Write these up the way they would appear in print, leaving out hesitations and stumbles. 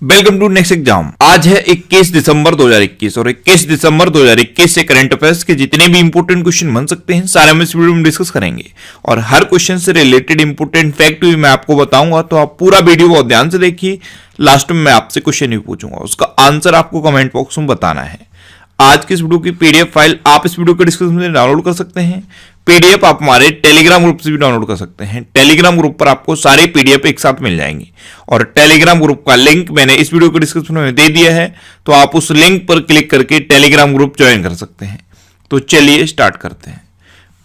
Welcome to next exam. आज है 21 दिसंबर 2021 और 21 दिसंबर 2021 से करंट अफेयर्स के जितने भी इंपोर्टेंट क्वेश्चन बन सकते हैं सारे हम इस वीडियो में डिस्कस करेंगे और हर क्वेश्चन से रिलेटेड इंपोर्टेंट फैक्ट भी मैं आपको बताऊंगा, तो आप पूरा वीडियो बहुत ध्यान से देखिए। लास्ट में मैं आपसे क्वेश्चन भी पूछूंगा, उसका आंसर आपको कमेंट बॉक्स में बताना है। आज की इस वीडियो की पीडीएफ फाइल आप इस वीडियो के डिस्क्रिप्शन में डाउनलोड कर सकते हैं। पीडीएफ आप हमारे टेलीग्राम ग्रुप से भी डाउनलोड कर सकते हैं। टेलीग्राम ग्रुप पर आपको सारे पीडीएफ एक साथ मिल जाएंगे और टेलीग्राम ग्रुप का लिंक मैंने इस वीडियो के डिस्क्रिप्शन में दे दिया है, तो आप उस लिंक पर क्लिक करके टेलीग्राम ग्रुप ज्वाइन कर सकते हैं। तो चलिए स्टार्ट करते हैं।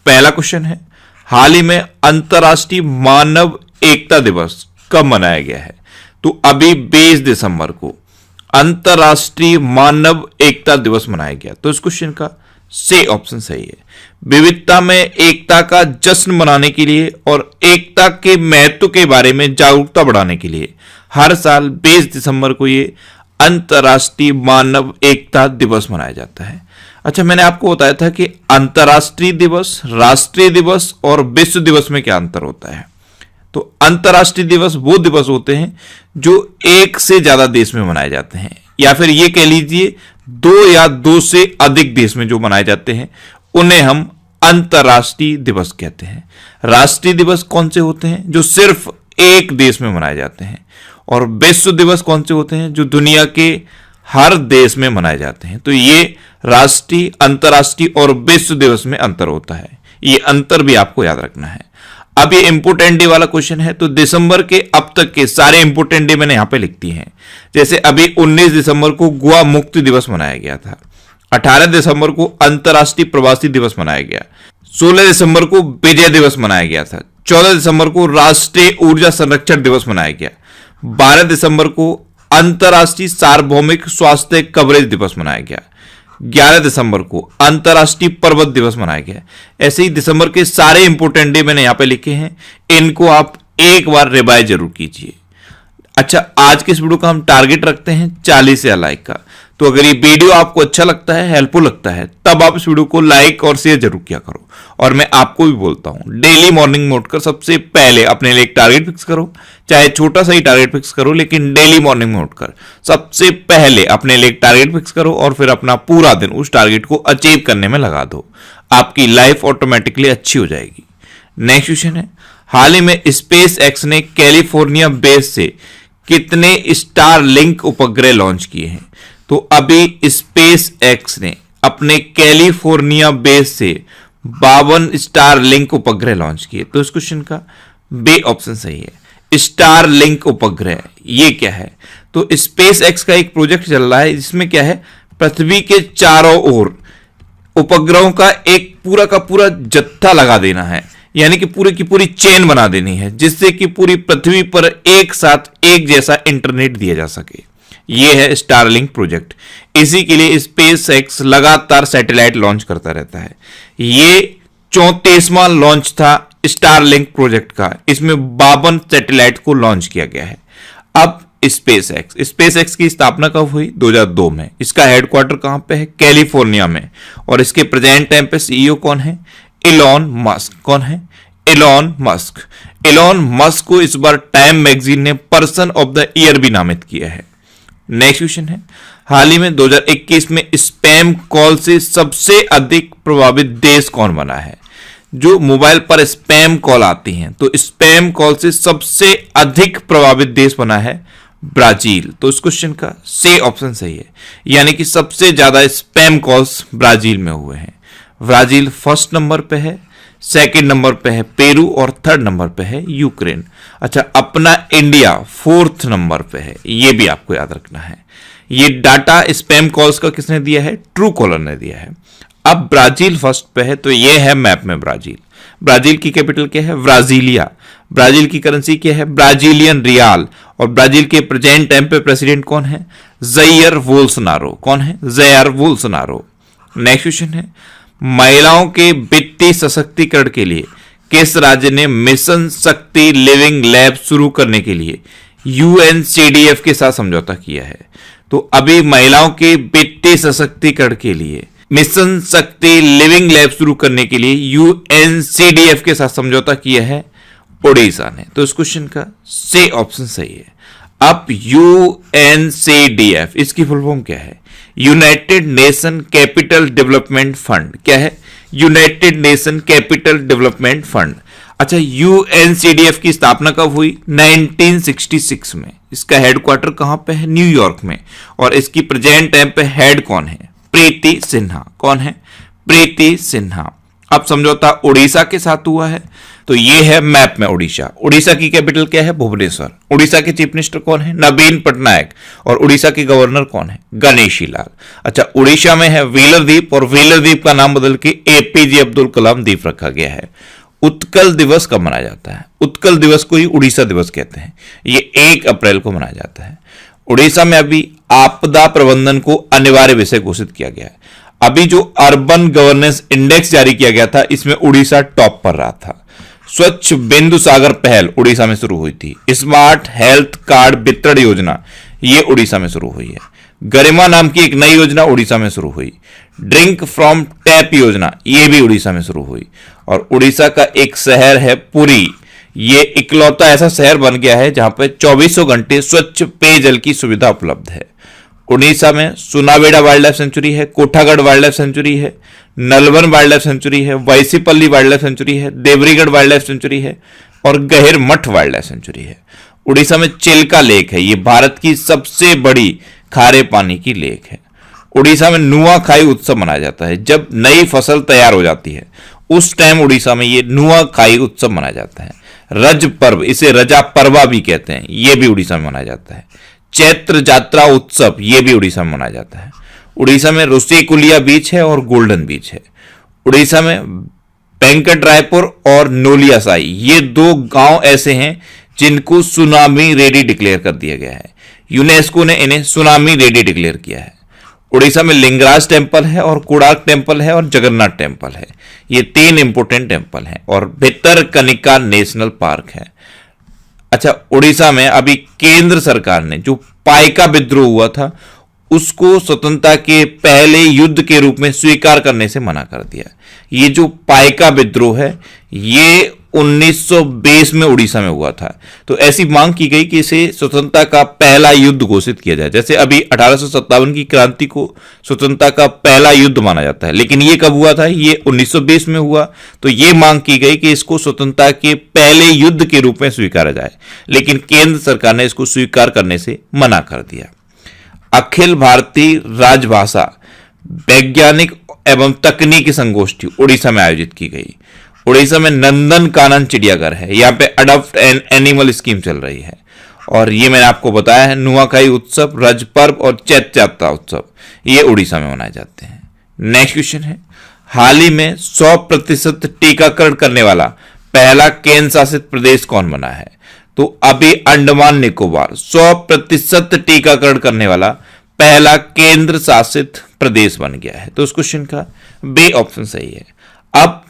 पहला क्वेश्चन है, हाल ही में अंतर्राष्ट्रीय मानव एकता दिवस कब मनाया गया है? तो अभी 20 दिसंबर को अंतर्राष्ट्रीय मानव एकता दिवस मनाया गया। तो इस क्वेश्चन का से ऑप्शन सही है। विविधता में एकता का जश्न मनाने के लिए और एकता के महत्व के बारे में जागरूकता बढ़ाने के लिए हर साल 20 दिसंबर को ये अंतर्राष्ट्रीय मानव एकता दिवस मनाया जाता है। अच्छा, मैंने आपको बताया था कि अंतर्राष्ट्रीय दिवस, राष्ट्रीय दिवस और विश्व दिवस में क्या अंतर होता है। तो अंतर्राष्ट्रीय दिवस वो दिवस होते हैं जो एक से ज्यादा देश में मनाए जाते हैं, या फिर ये कह लीजिए दो या दो से अधिक देश में जो मनाए जाते हैं उन्हें हम अंतर्राष्ट्रीय दिवस कहते हैं। राष्ट्रीय दिवस कौन से होते हैं? जो सिर्फ एक देश में मनाए जाते हैं। और विश्व दिवस कौन से होते हैं? जो दुनिया के हर देश में मनाए जाते हैं। तो ये राष्ट्रीय, अंतर्राष्ट्रीय और विश्व दिवस में अंतर होता है। ये अंतर भी आपको याद रखना है। अब ये इंपोर्टेंट डे वाला क्वेश्चन है, तो दिसंबर के अब तक के सारे इंपोर्टेंट डे मैंने यहां पे लिख दिए हैं। जैसे अभी 19 दिसंबर को गोवा मुक्ति दिवस मनाया गया था। 18 दिसंबर को अंतर्राष्ट्रीय प्रवासी दिवस मनाया गया। 16 दिसंबर को विजय दिवस मनाया गया था। 14 दिसंबर को राष्ट्रीय ऊर्जा संरक्षण दिवस मनाया गया। 12 दिसंबर को अंतर्राष्ट्रीय सार्वभौमिक स्वास्थ्य कवरेज दिवस मनाया गया। 11 दिसंबर को अंतर्राष्ट्रीय पर्वत दिवस मनाया गया। ऐसे ही दिसंबर के सारे इंपोर्टेंट डे मैंने यहां पे लिखे हैं, इनको आप एक बार रिवाइज जरूर कीजिए। अच्छा, आज के इस वीडियो का हम टारगेट रखते हैं 40 या लाइक का। तो अगर ये वीडियो आपको अच्छा लगता है, हेल्पफुल लगता है, तब आप इस वीडियो को लाइक और शेयर जरूर किया करो। और मैं आपको भी बोलता हूं, डेली मॉर्निंग में उठकर सबसे पहले अपने लिए एक टारगेट फिक्स करो। चाहे छोटा सा ही टारगेट फिक्स करो, लेकिन डेली मॉर्निंग में उठकर सबसे पहले अपने लिए एक टारगेट फिक्स करो और फिर अपना पूरा दिन उस टारगेट को अचीव करने में लगा दो। आपकी लाइफ ऑटोमेटिकली अच्छी हो जाएगी। नेक्स्ट क्वेश्चन है, हाल ही में स्पेस एक्स ने कैलिफोर्निया बेस से कितने स्टारलिंक उपग्रह लॉन्च किए हैं? तो अभी स्पेस एक्स ने अपने कैलिफोर्निया बेस से 52 स्टारलिंक उपग्रह लॉन्च किए। तो इस क्वेश्चन का बी ऑप्शन सही है। स्टारलिंक उपग्रह ये क्या है? तो स्पेस एक्स का एक प्रोजेक्ट चल रहा है जिसमें क्या है, पृथ्वी के चारों ओर उपग्रहों का एक पूरा का पूरा जत्था लगा देना है, यानी कि पूरी की पूरी चेन बना देनी है, जिससे कि पूरी पृथ्वी पर एक साथ एक जैसा इंटरनेट दिया जा सके। यह है स्टारलिंक प्रोजेक्ट। इसी के लिए स्पेस एक्स लगातार सैटेलाइट लॉन्च करता रहता है। ये 34वां लॉन्च था स्टारलिंक प्रोजेक्ट का। इसमें 52 सैटेलाइट को लॉन्च किया गया है। अब स्पेस एक्स की स्थापना कब हुई? 2002 में। इसका हेडक्वार्टर कहां पे है? कैलिफोर्निया में। और इसके प्रेजेंट टाइम पे सीईओ कौन है? Elon Musk. कौन है? Elon Musk. इलॉन मस्क को इस बार टाइम मैगजीन ने पर्सन ऑफ द ईयर भी नामित किया है। नेक्स्ट क्वेश्चन है, हाल ही में 2021 में स्पैम कॉल से सबसे अधिक प्रभावित देश कौन बना है? जो मोबाइल पर स्पैम कॉल आती हैं, तो स्पैम कॉल से सबसे अधिक प्रभावित देश बना है ब्राजील। तो इस क्वेश्चन का से ऑप्शन सही है, यानी कि सबसे ज्यादा स्पैम कॉल्स ब्राजील में हुए हैं। ब्राजील फर्स्ट नंबर पे है, सेकंड नंबर पे है पेरू और थर्ड नंबर पे है यूक्रेन। अच्छा, अपना इंडिया फोर्थ नंबर पे है, ये भी आपको याद रखना है। ये डाटा स्पैम कॉल्स का किसने दिया है? ट्रू कॉलर ने दिया है। अब ब्राजील फर्स्ट पे है, तो ये है मैप में ब्राजील। ब्राजील की कैपिटल क्या है? ब्राजीलिया। ब्राजील की करेंसी क्या है? Brazilian real. और ब्राजील के प्रेजेंट टाइम पे प्रेसिडेंट कौन है? Jair Bolsonaro. कौन है? Jair Bolsonaro. नेक्स्ट क्वेश्चन है, महिलाओं के वित्तीय सशक्तिकरण के लिए किस राज्य ने मिशन शक्ति लिविंग लैब शुरू करने के लिए यूएनसीडीएफ के साथ समझौता किया है? तो अभी महिलाओं के वित्तीय सशक्तिकरण के लिए मिशन शक्ति लिविंग लैब शुरू करने के लिए यूएनसीडीएफ के साथ समझौता किया है उड़ीसा ने। तो इस क्वेश्चन का से ऑप्शन सही है। अब UNCDF इसकी फुल फॉर्म क्या है? United nation capital development fund. क्या है? United nation capital development fund. अच्छा, UNCDF की स्थापना कब हुई? 1966 में। इसका हेडक्वार्टर कहां पे है? न्यूयॉर्क में। और इसकी प्रेजेंट टाइम पे हेड कौन है? प्रीति सिन्हा। कौन है? प्रीति सिन्हा। अब समझौता उड़ीसा के साथ हुआ है, तो ये है मैप में उड़ीसा। उड़ीसा की कैपिटल क्या है? भुवनेश्वर। उड़ीसा के चीफ मिनिस्टर कौन है? नवीन पटनायक। और उड़ीसा के गवर्नर कौन है? गणेशी लाल। अच्छा, उड़ीसा में है व्हीलर द्वीप, और व्हीलर द्वीप का नाम बदल के APJ अब्दुल कलाम द्वीप रखा गया है। उत्कल दिवस कब मनाया जाता है? उत्कल दिवस को ही उड़ीसा दिवस कहते हैं। ये 1 अप्रैल को मनाया जाता है। उड़ीसा में अभी आपदा प्रबंधन को अनिवार्य विषय घोषित किया गया है। अभी जो अर्बन गवर्नेंस इंडेक्स जारी किया गया था, इसमें उड़ीसा टॉप पर रहा था। स्वच्छ बिंदु सागर पहल उड़ीसा में शुरू हुई थी। स्मार्ट हेल्थ कार्ड वितरण योजना ये उड़ीसा में शुरू हुई है। गरिमा नाम की एक नई योजना उड़ीसा में शुरू हुई। ड्रिंक फ्रॉम टैप योजना ये भी उड़ीसा में शुरू हुई। और उड़ीसा का एक शहर है पुरी। ये इकलौता ऐसा शहर बन गया है जहां पर 24 घंटे स्वच्छ पेयजल की सुविधा उपलब्ध है। उड़ीसा में सुनावेड़ा वाइल्ड लाइफ सेंचुरी है, कोठागढ़ वाइल्ड लाइफ सेंचुरी है, नलवन वाइल्ड लाइफ सेंचुरी है, वैसीपल्ली वाइल्ड लाइफ सेंचुरी है, देवरीगढ़ वाइल्ड लाइफ सेंचुरी है और गहिर मठ वाइल्ड लाइफ सेंचुरी है। उड़ीसा में चिल्का लेक है, ये भारत की सबसे बड़ी खारे पानी की लेक है। उड़ीसा में नुआखाई उत्सव मनाया जाता है। जब नई फसल तैयार हो जाती है उस टाइम उड़ीसा में ये नुआखाई उत्सव मनाया जाता है। रज पर्व, इसे रजा पर्वा भी कहते हैं, यह भी उड़ीसा में मनाया जाता है। चैत्र जात्रा उत्सव ये भी उड़ीसा में मनाया जाता है। उड़ीसा में रुषिकुलिया बीच है और गोल्डन बीच है। उड़ीसा में वेंकटरायपुर और नोलियासाई ये 2 गांव ऐसे हैं जिनको सुनामी रेडी डिक्लेयर कर दिया गया है। यूनेस्को ने इन्हें सुनामी रेडी डिक्लेयर किया है। उड़ीसा में लिंगराज टेम्पल है और कोणार्क टेम्पल है और जगन्नाथ टेम्पल है। ये 3 इंपोर्टेंट टेम्पल हैं और भितरकनिका नेशनल पार्क है। अच्छा, उड़ीसा में अभी केंद्र सरकार ने जो पाइका विद्रोह हुआ था उसको स्वतंत्रता के पहले युद्ध के रूप में स्वीकार करने से मना कर दिया। ये जो पाइका विद्रोह है ये 1920 में उड़ीसा में हुआ था। तो ऐसी मांग की गई कि इसे स्वतंत्रता का पहला युद्ध घोषित किया जाए। जैसे अभी 1857 की क्रांति को स्वतंत्रता का पहला युद्ध माना जाता है, लेकिन ये कब हुआ था? ये 1920 में हुआ। तो ये मांग की गई कि इसको स्वतंत्रता के पहले युद्ध के रूप में स्वीकारा जाए, लेकिन केंद्र सरकार ने इसको स्वीकार करने से मना कर दिया। अखिल भारतीय राजभाषा वैज्ञानिक एवं तकनीकी संगोष्ठी उड़ीसा में आयोजित की गई। उड़ीसा में नंदन कानन चिड़ियाघर है, यहाँ पे अडॉप्ट एन एनिमल स्कीम चल रही है। और ये मैंने आपको बताया है नुआखाई उत्सव, रज पर्व और चैत्र जात्रा उत्सव ये उड़ीसा में मनाए जाते हैं। नेक्स्ट क्वेश्चन है, हाल ही में 100% टीकाकरण करने वाला पहला केंद्र शासित प्रदेश कौन बना है? तो अभी अंडमान निकोबार 100% टीकाकरण करने वाला पहला केंद्र शासित प्रदेश बन गया है। तो उस क्वेश्चन का बी ऑप्शन सही है। अब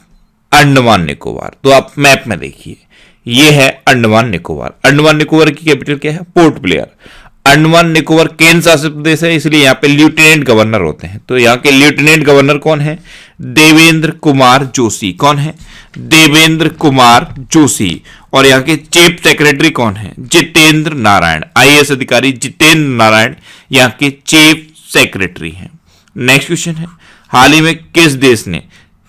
अंडमान निकोबार, तो आप मैप में देखिए, ये है अंडमान निकोबार। अंडमान निकोबार की कैपिटल क्या है? Port Blair. अंडमान निकोबार केंद्र शासित प्रदेश है, इसलिए यहाँ पे लेफ्टिनेंट गवर्नर होते हैं। तो यहाँ के लेफ्टिनेंट गवर्नर कौन है? देवेंद्र कुमार जोशी। कौन है? देवेंद्र कुमार जोशी। और यहाँ के चीफ सेक्रेटरी कौन है? जितेंद्र नारायण। IAS अधिकारी जितेंद्र नारायण यहाँ के चीफ सेक्रेटरी हैं। नेक्स्ट क्वेश्चन है, हाल ही में किस देश ने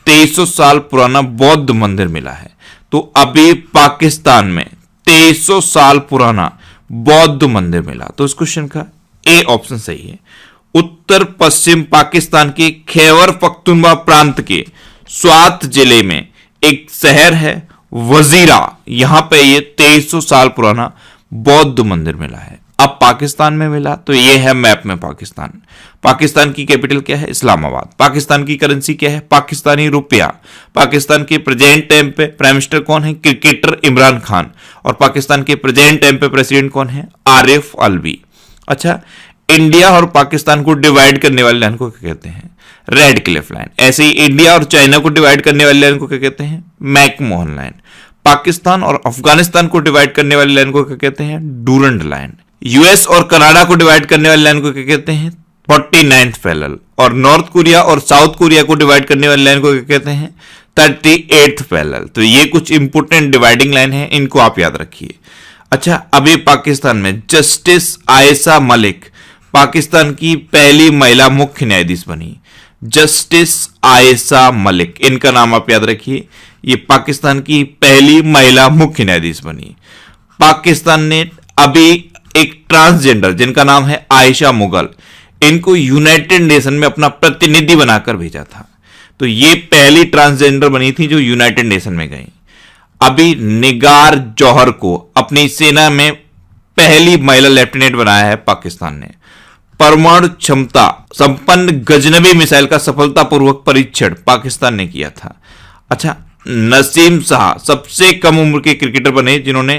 2300 साल पुराना बौद्ध मंदिर मिला है? तो अभी पाकिस्तान में 2300 साल पुराना बौद्ध मंदिर मिला। तो इस क्वेश्चन का ए ऑप्शन सही है। उत्तर पश्चिम पाकिस्तान के खैबर पख्तूनख्वा प्रांत के स्वात जिले में एक शहर है वजीरा, यहां पे ये 2300 साल पुराना बौद्ध मंदिर मिला है। अब पाकिस्तान में मिला, तो ये है मैप में पाकिस्तान। पाकिस्तान की कैपिटल क्या है? इस्लामाबाद। पाकिस्तान की करेंसी क्या है? पाकिस्तानी रुपया। पाकिस्तान के प्रेजेंट टाइम पे प्राइम मिनिस्टर कौन है? क्रिकेटर इमरान खान। और पाकिस्तान के प्रेजेंट टाइम पे प्रेसिडेंट कौन है? आरिफ अलवी। अच्छा, इंडिया और पाकिस्तान को डिवाइड करने वाली लाइन को क्या कहते हैं? Red Cliff line. ऐसे ही इंडिया और चाइना को डिवाइड करने वाली लाइन को क्या कहते हैं? McMahon line. पाकिस्तान और अफगानिस्तान को डिवाइड करने वाली लाइन को क्या कहते हैं? Durand line. यूएस और कनाडा को डिवाइड करने वाली लाइन को क्या कहते हैं? 49th parallel. और नॉर्थ कोरिया और साउथ कोरिया को डिवाइड करने वाली लाइन को क्या कहते हैं? 38th parallel. तो ये कुछ इंपोर्टेंट डिवाइडिंग लाइन है, इनको आप याद रखिए। अच्छा, अभी पाकिस्तान में जस्टिस आयशा मलिक पाकिस्तान की पहली महिला मुख्य न्यायाधीश बनी। जस्टिस आयशा मलिक, इनका नाम आप याद रखिए, ये पाकिस्तान की पहली महिला मुख्य न्यायाधीश बनी। पाकिस्तान ने अभी एक ट्रांसजेंडर जिनका नाम है आयशा मुगल, इनको यूनाइटेड नेशन में अपना प्रतिनिधि बनाकर भेजा था। तो ये पहली ट्रांसजेंडर बनी थी जो यूनाइटेड नेशन में गई। अभी निगार जौहर को अपनी सेना में पहली महिला लेफ्टिनेंट बनाया है पाकिस्तान ने। परमाणु क्षमता संपन्न गजनवी मिसाइल का सफलतापूर्वक परीक्षण पाकिस्तान ने किया था। अच्छा, नसीम शाह सबसे कम उम्र के क्रिकेटर बने जिन्होंने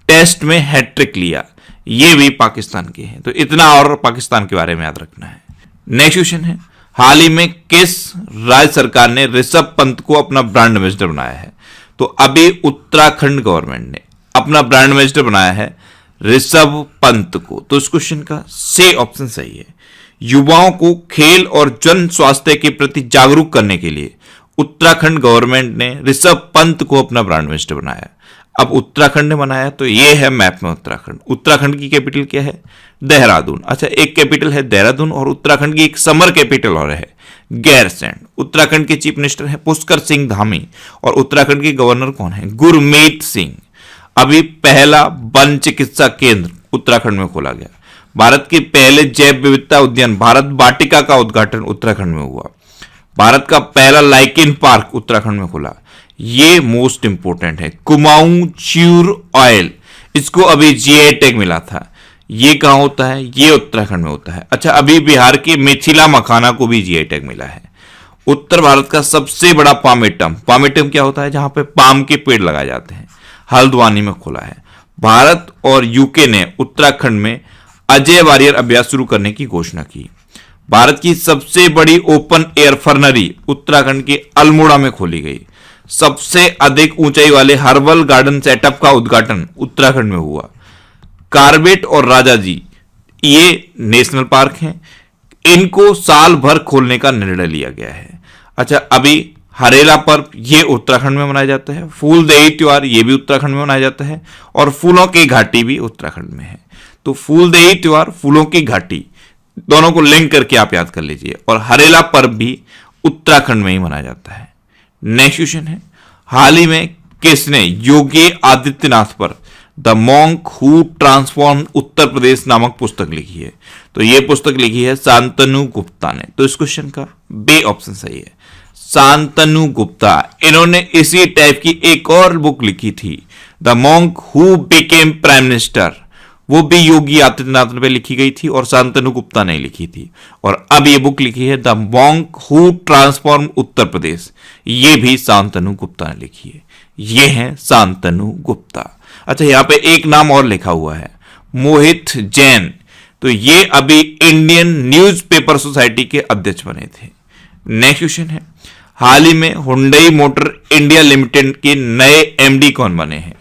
टेस्ट में हैट्रिक लिया, ये भी पाकिस्तान के हैं। तो इतना और पाकिस्तान के बारे में याद रखना है। नेक्स्ट क्वेश्चन है, हाल ही में किस राज्य सरकार ने ऋषभ पंत को अपना ब्रांड एम्बेसडर बनाया है? तो अभी उत्तराखंड गवर्नमेंट ने अपना ब्रांड एम्बेसडर बनाया है ऋषभ पंत को। तो इस क्वेश्चन का सी ऑप्शन सही है। युवाओं को खेल और जन स्वास्थ्य के प्रति जागरूक करने के लिए उत्तराखंड गवर्नमेंट ने ऋषभ पंत को अपना ब्रांड एम्बेसडर बनाया। अब उत्तराखंड ने बनाया तो ये है मैप में उत्तराखंड। उत्तराखंड की कैपिटल क्या है? देहरादून। अच्छा, एक कैपिटल है देहरादून और उत्तराखंड की एक समर कैपिटल और है गैरसैंण। उत्तराखंड के चीफ मिनिस्टर है पुष्कर सिंह धामी और उत्तराखंड के गवर्नर कौन है? गुरमीत सिंह। अभी पहला वन चिकित्सा केंद्र उत्तराखंड में खोला गया। भारत के पहले जैव विविधता उद्यान भारत वाटिका का उद्घाटन उत्तराखंड में हुआ। भारत का पहला लाइकेन पार्क उत्तराखंड में खुला। ये मोस्ट इंपोर्टेंट है, कुमाऊं च्यूर ऑयल, इसको अभी जीआई टैग मिला था। ये कहां होता है? ये उत्तराखंड में होता है। अच्छा, अभी बिहार के मिथिला मखाना को भी जीआई टैग मिला है। उत्तर भारत का सबसे बड़ा पामेटम, पामेटम क्या होता है? जहां पे पाम के पेड़ लगाए जाते हैं, हल्द्वानी में खुला है। भारत और यूके ने उत्तराखंड में अजय वारियर अभ्यास शुरू करने की घोषणा की। भारत की सबसे बड़ी ओपन एयर फर्नरी उत्तराखंड के अल्मोड़ा में खोली गई। सबसे अधिक ऊंचाई वाले हर्बल गार्डन सेटअप का उद्घाटन उत्तराखंड में हुआ। कार्बेट और राजाजी ये नेशनल पार्क हैं, इनको साल भर खोलने का निर्णय लिया गया है। अच्छा, अभी हरेला पर्व ये उत्तराखंड में मनाया जाता है। फूलदेई त्योहार ये भी उत्तराखंड में मनाया जाता है और फूलों की घाटी भी उत्तराखंड में है। तो फूलदेई त्योहार, फूलों की घाटी, दोनों को लिंक करके आप याद कर लीजिए। और हरेला पर्व भी उत्तराखंड में ही मनाया जाता है। नेक्स्ट क्वेश्चन है, हाल ही में किसने योगी आदित्यनाथ पर the monk who transform Uttar Pradesh नामक पुस्तक लिखी है? तो यह पुस्तक लिखी है शांतनु गुप्ता ने। तो इस क्वेश्चन का बी ऑप्शन सही है, शांतनु गुप्ता। इन्होंने इसी टाइप की एक और बुक लिखी थी, the monk who became prime minister, वो भी योगी आदित्यनाथ पे लिखी गई थी और शांतनु गुप्ता ने लिखी थी। और अब ये बुक लिखी है the monk who transform Uttar Pradesh, ये भी शांतनु गुप्ता ने लिखी है। ये है शांतनु गुप्ता। अच्छा, यहां पे एक नाम और लिखा हुआ है, मोहित जैन। तो ये अभी इंडियन न्यूज़पेपर सोसाइटी के अध्यक्ष बने थे। नेक्स्ट क्वेश्चन है, हाल ही में हुंडई मोटर इंडिया लिमिटेड के नए एमडी कौन बने हैं?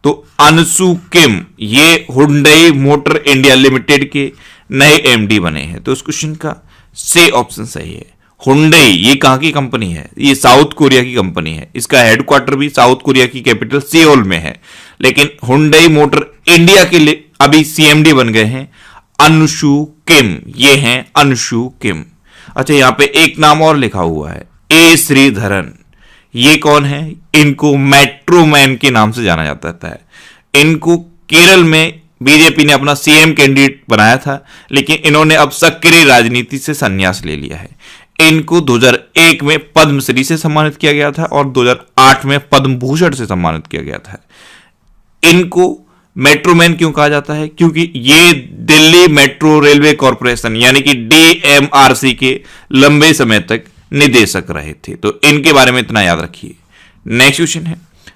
तो अंशु किम, ये हुंडई मोटर इंडिया लिमिटेड के नए एमडी बने हैं। तो इस क्वेश्चन का सी ऑप्शन सही है। हुंडई ये कहां की कंपनी है? ये साउथ कोरिया की कंपनी है। इसका हेडक्वार्टर भी साउथ कोरिया की कैपिटल सियोल में है। लेकिन हुंडई मोटर इंडिया के लिए अभी सीएमडी बन गए हैं अंशु किम। ये हैं अंशु किम। अच्छा, यहां पे एक नाम और लिखा हुआ है, ए श्रीधरन। ये कौन है? इनको मेट्रो मैन के नाम से जाना जाता है। इनको केरल में बीजेपी ने अपना सीएम कैंडिडेट बनाया था, लेकिन इन्होंने अब सक्रिय राजनीति से संन्यास ले लिया है। इनको 2001 में पद्मश्री से सम्मानित किया गया था और 2008 में पद्म भूषण से सम्मानित किया गया था। इनको मेट्रो मैन क्यों कहा जाता है? क्योंकि ये दिल्ली मेट्रो रेलवे कॉरपोरेशन यानी कि डीएमआरसी के लंबे समय तक निदेशक रहे थे। तो इनके बारे में इतना याद रखिए। नेक्स्ट क्वेश्चन है,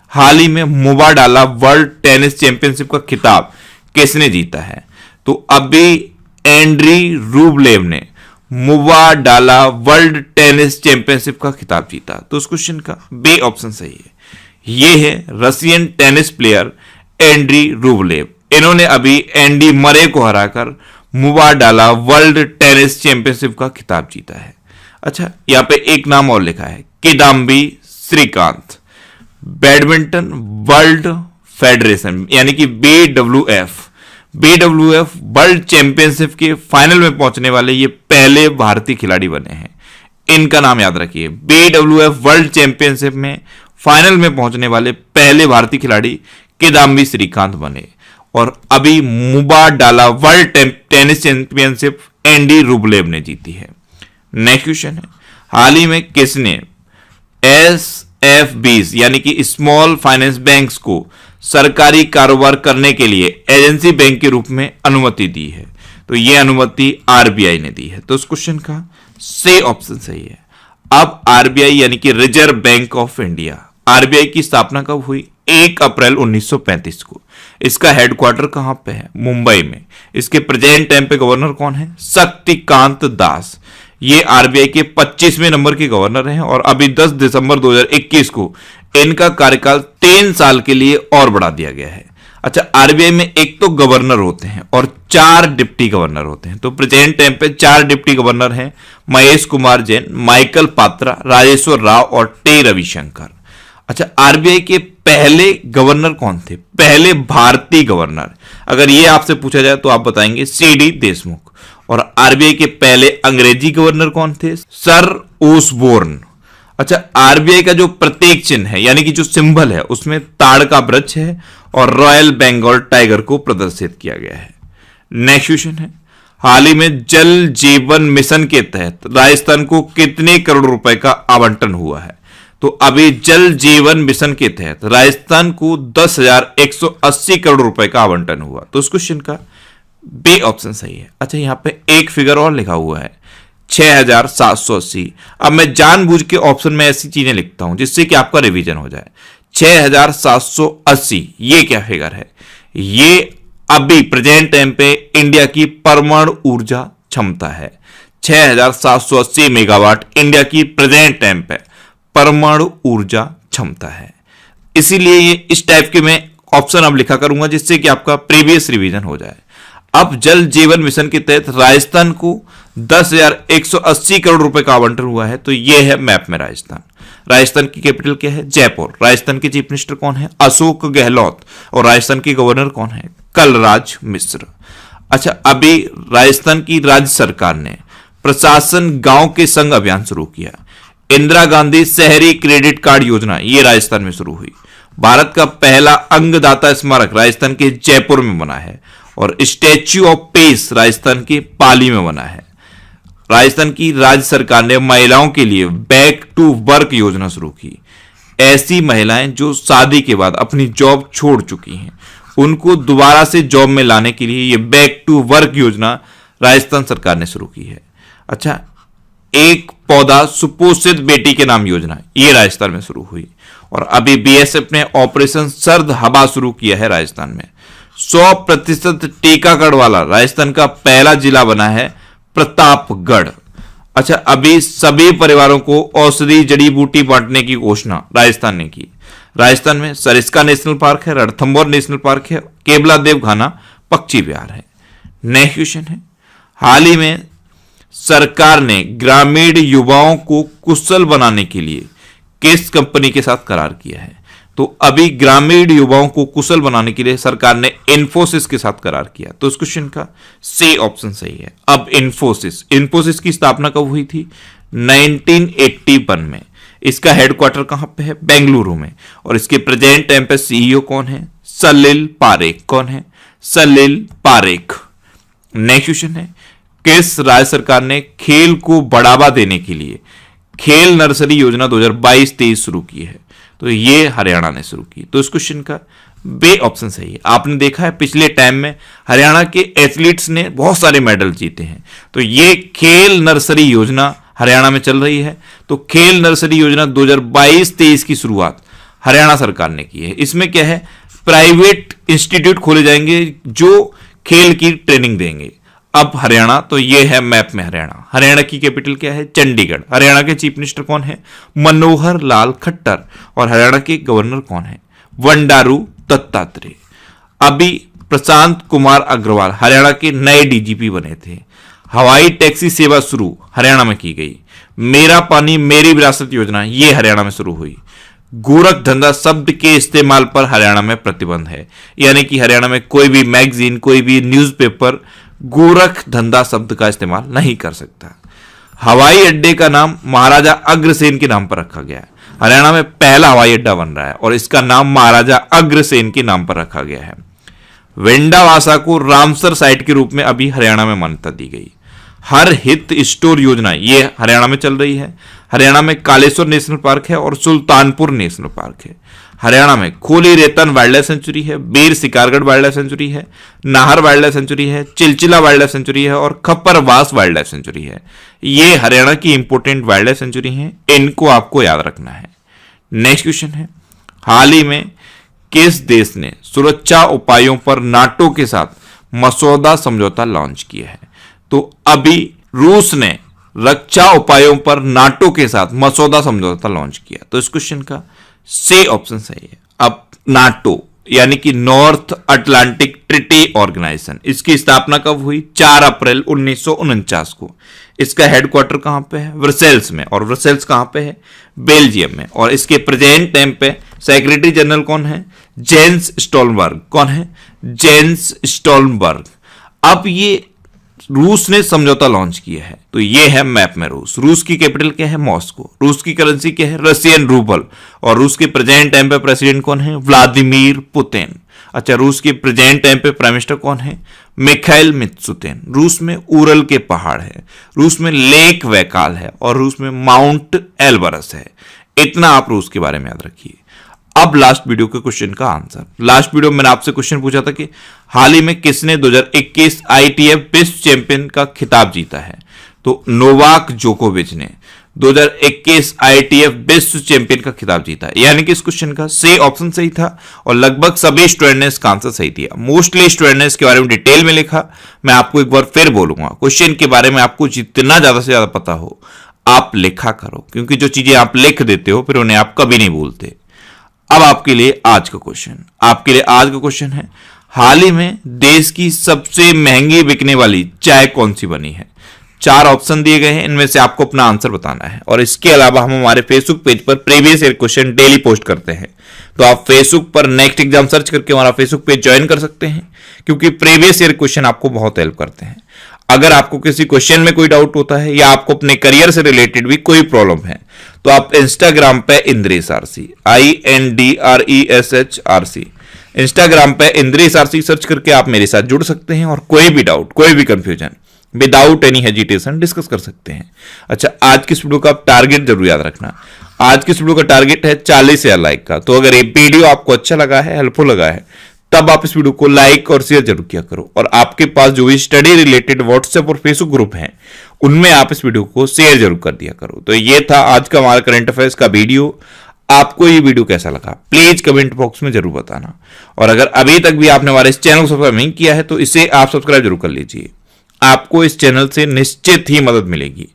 हाल ही में मुबाडाला वर्ल्ड टेनिस चैंपियनशिप का खिताब किसने जीता है? तो अभी एंड्री रूबलेव ने मुबाडाला वर्ल्ड टेनिस चैंपियनशिप का खिताब जीता। तो उस क्वेश्चन का बी ऑप्शन सही है। ये है Russian tennis player Andrey Rublev. इन्होंने अभी एंडी मरे को हराकर मुबाडाला वर्ल्ड टेनिस चैंपियनशिप का खिताब जीता है। अच्छा, यहां पे एक नाम और लिखा है, Kidambi Srikanth. Badminton world federation यानी कि BWF वर्ल्ड चैंपियनशिप के फाइनल में पहुंचने वाले ये पहले भारतीय खिलाड़ी बने हैं। इनका नाम याद रखिए, BWF वर्ल्ड चैंपियनशिप में फाइनल में पहुंचने वाले पहले भारतीय खिलाड़ी किदाम्बी श्रीकांत बने। और अभी Mubadala world tennis championship Andy Rublev ने जीती है। नेक्स्ट क्वेश्चन है, हाल ही में किसने SFBs यानी कि स्मॉल फाइनेंस बैंक्स को सरकारी कारोबार करने के लिए एजेंसी बैंक के रूप में अनुमति दी है? तो यह अनुमति RBI ने दी है। तो उस क्वेश्चन का सी ऑप्शन सही है। अब RBI यानी कि reserve bank of India, RBI की स्थापना कब हुई? 1 अप्रैल 1935 को। इसका हेडक्वार्टर कहां पे है? मुंबई में। इसके प्रेजेंट टाइम पे गवर्नर कौन है? शक्तिकांत दास। ये RBI के 25वें नंबर के गवर्नर हैं और अभी 10 दिसंबर 2021 को इनका कार्यकाल 3 साल के लिए और बढ़ा दिया गया है। अच्छा, RBI में एक तो गवर्नर होते हैं और 4 डिप्टी गवर्नर होते हैं। तो प्रेजेंट टाइम पे 4 डिप्टी गवर्नर हैं, महेश कुमार जैन, माइकल पात्रा, राजेश्वर राव और टी रविशंकर। अच्छा, RBI के पहले गवर्नर कौन थे? पहले भारतीय गवर्नर अगर ये आपसे पूछा जाए तो आप बताएंगे CD देशमुख। और RBI के पहले अंग्रेजी गवर्नर कौन थे? Sir Osborne. अच्छा, RBI का जो प्रतीक चिन्ह है यानी कि जो सिंबल है उसमें ताड़ का वृक्ष है और रॉयल बंगाल टाइगर को प्रदर्शित किया गया है। नेक्स्ट क्वेश्चन है, हाल ही में जल जीवन मिशन के तहत राजस्थान को कितने करोड़ रुपए का आवंटन हुआ है? तो अभी जल जीवन मिशन के तहत राजस्थान को 10,180 करोड़ रुपए का आवंटन हुआ। तो उस क्वेश्चन का बी ऑप्शन सही है। अच्छा, यहां पे एक फिगर और लिखा हुआ है 6,780। अब मैं जानबूझ के ऑप्शन में ऐसी चीजें लिखता हूं जिससे कि आपका रिवीजन हो जाए। 6,780 ये क्या फिगर है? ये अभी प्रेजेंट टाइम पे इंडिया की परमाणु ऊर्जा क्षमता है। 6,780 मेगावाट इंडिया की प्रेजेंट टाइम पे परमाणु ऊर्जा क्षमता है। इसीलिए ये इस टाइप के मैं ऑप्शन अब लिखा करूंगा जिससे कि आपका प्रीवियस रिवीजन हो जाए। अब जल जीवन मिशन के तहत राजस्थान को 10,180 करोड़ रुपए का आवंटन हुआ है। तो यह है मैप में राजस्थान। राजस्थान की कैपिटल क्या है? जयपुर। राजस्थान के चीफ मिनिस्टर कौन है? अशोक गहलोत। और राजस्थान के गवर्नर कौन है? कलराज मिश्र। अच्छा, अभी राजस्थान की राज्य सरकार ने प्रशासन गांव के संग अभियान शुरू किया। इंदिरा गांधी शहरी क्रेडिट कार्ड योजना ये राजस्थान में शुरू हुई। भारत का पहला अंगदाता स्मारक राजस्थान के जयपुर में बना है और स्टैच्यू ऑफ पीस राजस्थान के पाली में बना है। राजस्थान की राज्य सरकार ने महिलाओं के लिए बैक टू वर्क योजना शुरू की। ऐसी महिलाएं जो शादी के बाद अपनी जॉब छोड़ चुकी हैं उनको दोबारा से जॉब में लाने के लिए ये बैक टू वर्क योजना राजस्थान सरकार ने शुरू की है। अच्छा, एक पौधा सुपोषित बेटी के नाम योजना ये राजस्थान में शुरू हुई। और अभी BSF ने ऑपरेशन सर्द हवा शुरू किया है राजस्थान में। 100% टीकाकरण वाला राजस्थान का पहला जिला बना है प्रतापगढ़। अच्छा, अभी सभी परिवारों को औषधि जड़ी बूटी बांटने की घोषणा राजस्थान ने की। राजस्थान में सरिस्का नेशनल पार्क है, रणथंभौर नेशनल पार्क है, केवला देवघाना पक्षी विहार है। नेक्स्ट क्वेश्चन है, हाल ही में सरकार ने ग्रामीण युवाओं को कुशल बनाने के लिए किस कंपनी के साथ करार किया है? तो अभी ग्रामीण युवाओं को कुशल बनाने के लिए सरकार ने इन्फोसिस के साथ करार किया। तो इस क्वेश्चन का सी ऑप्शन सही है। अब इन्फोसिस की स्थापना कब हुई थी? 1981 में। इसका हेडक्वार्टर कहां पे है? बेंगलुरु में। और इसके प्रेजेंट टाइम पे CEO कौन है? सलिल पारेख। कौन है? सलिल पारेख। नेक्स्ट क्वेश्चन है, किस राज्य सरकार ने खेल को बढ़ावा देने के लिए खेल नर्सरी योजना 2022-23 शुरू की है? तो ये हरियाणा ने शुरू की। तो इस क्वेश्चन का बे ऑप्शन सही है। आपने देखा है पिछले टाइम में हरियाणा के एथलीट्स ने बहुत सारे मेडल जीते हैं। तो ये खेल नर्सरी योजना हरियाणा में चल रही है। तो खेल नर्सरी योजना 2022-23 की शुरुआत हरियाणा सरकार ने की है। इसमें क्या है? प्राइवेट इंस्टीट्यूट खोले जाएंगे जो खेल की ट्रेनिंग देंगे। अब हरियाणा, तो ये है मैप में हरियाणा। हरियाणा की कैपिटल क्या है? चंडीगढ़। हरियाणा के चीफ मिनिस्टर कौन है? मनोहर लाल खट्टर। और हरियाणा के गवर्नर कौन है? बंडारू दत्तात्रेय। अभी प्रशांत कुमार अग्रवाल हरियाणा के नए DGP बने थे। हवाई टैक्सी सेवा शुरू हरियाणा में की गई। मेरा पानी मेरी विरासत योजना ये हरियाणा में शुरू हुई। गोरख धंधा शब्द के इस्तेमाल पर हरियाणा में प्रतिबंध है, यानी कि हरियाणा में कोई भी मैगजीन, कोई भी न्यूज़पेपर गोरख धंधा शब्द का इस्तेमाल नहीं कर सकता। हवाई अड्डे का नाम महाराजा अग्रसेन के नाम पर रखा गया है। हरियाणा में पहला हवाई अड्डा बन रहा है और इसका नाम महाराजा अग्रसेन के नाम पर रखा गया है। वेंडावासा को रामसर साइट के रूप में अभी हरियाणा में मान्यता दी गई। हर हित स्टोर योजना ये हरियाणा में चल रही है। हरियाणा में कालेश्वर नेशनल पार्क है और सुल्तानपुर नेशनल पार्क है। हरियाणा में खोली रेतन वाइल्ड लाइफ सेंचुरी है, बीर सिकारगढ़ वाइल्ड लाइफ सेंचुरी है, नाहर वाइल्ड लाइफ सेंचुरी है, चिलचिला वाइल्ड लाइफ सेंचुरी है और खप्परवास वाइल्ड लाइफ सेंचुरी है। ये हरियाणा की इंपोर्टेंट वाइल्ड लाइफ सेंचुरी है, इनको आपको याद रखना है। नेक्स्ट क्वेश्चन है, हाल ही में किस देश ने सुरक्षा उपायों पर नाटो के साथ मसौदा समझौता लॉन्च किया है? तो अभी रूस ने रक्षा उपायों पर नाटो के साथ मसौदा समझौता लॉन्च किया। तो इस क्वेश्चन का से ऑप्शन सही है। अब नाटो यानी कि नॉर्थ अटलांटिक ट्रीटी ऑर्गेनाइजेशन, इसकी स्थापना कब हुई? 4 अप्रैल 1949 को। इसका हेडक्वार्टर कहां पे है? ब्रसेल्स में। और ब्रसेल्स कहां पे है? बेल्जियम में। और इसके प्रेजेंट टाइम पे सेक्रेटरी जनरल कौन है? Jens Stoltenberg. कौन है? Jens Stoltenberg. अब ये रूस ने समझौता लॉन्च किया है, तो ये है मैप में रूस। रूस की कैपिटल क्या है? मॉस्को। रूस की करेंसी क्या है? Russian rouble. और रूस के प्रेजेंट टाइम पे प्रेसिडेंट कौन है? Vladimir Putin. अच्छा, रूस के प्रेजेंट टाइम पे प्राइम मिनिस्टर कौन है? मिखाइल मित्सुतिन। रूस में उरल के पहाड़ है, रूस में लेक वैकाल है और रूस में माउंट एल्बरस है। इतना आप रूस के बारे में याद रखिए। अब लास्ट वीडियो के क्वेश्चन का आंसर। लास्ट वीडियो में मैंने आपसे क्वेश्चन पूछा था कि हाल ही में किसने 2021 आईटीएफ विश्व चैंपियन का खिताब जीता है? तो नोवाक जोकोविच ने 2021 आईटीएफ विश्व चैंपियन का खिताब जीता है। यानी कि इस क्वेश्चन का से ऑप्शन सही था और लगभग सभी स्टूडेंट ने इसका आंसर सही दिया। मोस्टली स्टूडेंट ने इसके बारे में डिटेल में लिखा। मैं आपको एक बार फिर बोलूंगा, क्वेश्चन के बारे में आपको जितना ज्यादा से ज्यादा पता हो आप लिखा करो, क्योंकि जो चीजें आप लिख देते हो फिर उन्हें आप कभी नहीं भूलते। अब आपके लिए आज का क्वेश्चन है, हाल ही में देश की सबसे महंगी बिकने वाली चाय कौन सी बनी है? 4 ऑप्शन दिए गए हैं, इनमें से आपको अपना आंसर बताना है। और इसके अलावा हम हमारे फेसबुक पेज पर previous year question daily post करते हैं, तो आप फेसबुक पर नेक्स्ट एग्जाम सर्च करके हमारा फेसबुक पेज ज्वाइन कर सकते हैं, क्योंकि प्रीवियस ईयर क्वेश्चन आपको बहुत हेल्प करते हैं। अगर आपको किसी क्वेश्चन में कोई डाउट होता है या आपको अपने करियर से रिलेटेड भी कोई प्रॉब्लम है, तो आप इंस्टाग्राम पे इंद्रेश आरसी INDRESH इंस्टाग्राम पे इंद्रेश आरसी सर्च करके आप मेरे साथ जुड़ सकते हैं और कोई भी डाउट, कोई भी confusion without any hesitation discuss कर सकते हैं। अच्छा, आज की इस वीडियो का आप टारगेट जरूर याद रखना। आज की इस वीडियो का टारगेट है 40,000 लाइक का। तो अगर ये वीडियो आपको अच्छा लगा है, हेल्पफुल लगा है, तब आप इस वीडियो को लाइक और शेयर जरूर किया करो। और आपके पास जो भी स्टडी रिलेटेड व्हाट्सएप और फेसबुक ग्रुप हैं, उनमें आप इस वीडियो को शेयर जरूर कर दिया करो। तो ये था आज का हमारा करंट अफेयर्स का वीडियो। आपको ये वीडियो कैसा लगा प्लीज कमेंट बॉक्स में जरूर बताना। और अगर अभी तक भी आपने हमारे इस चैनल को सब्सक्राइब नहीं किया है तो इसे आप सब्सक्राइब जरूर कर लीजिए। आपको इस चैनल से निश्चित ही मदद मिलेगी।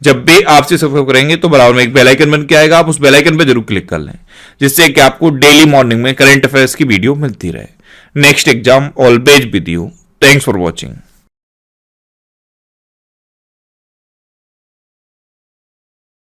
जब भी आपसे सब्सक्राइब करेंगे तो बराबर में एक बेल आइकन बन के आएगा, आप उस बेल आइकन पर जरूर क्लिक कर लें, जिससे कि आपको डेली मॉर्निंग में करंट अफेयर्स की वीडियो मिलती रहे। Next exam always with you. Thanks for watching.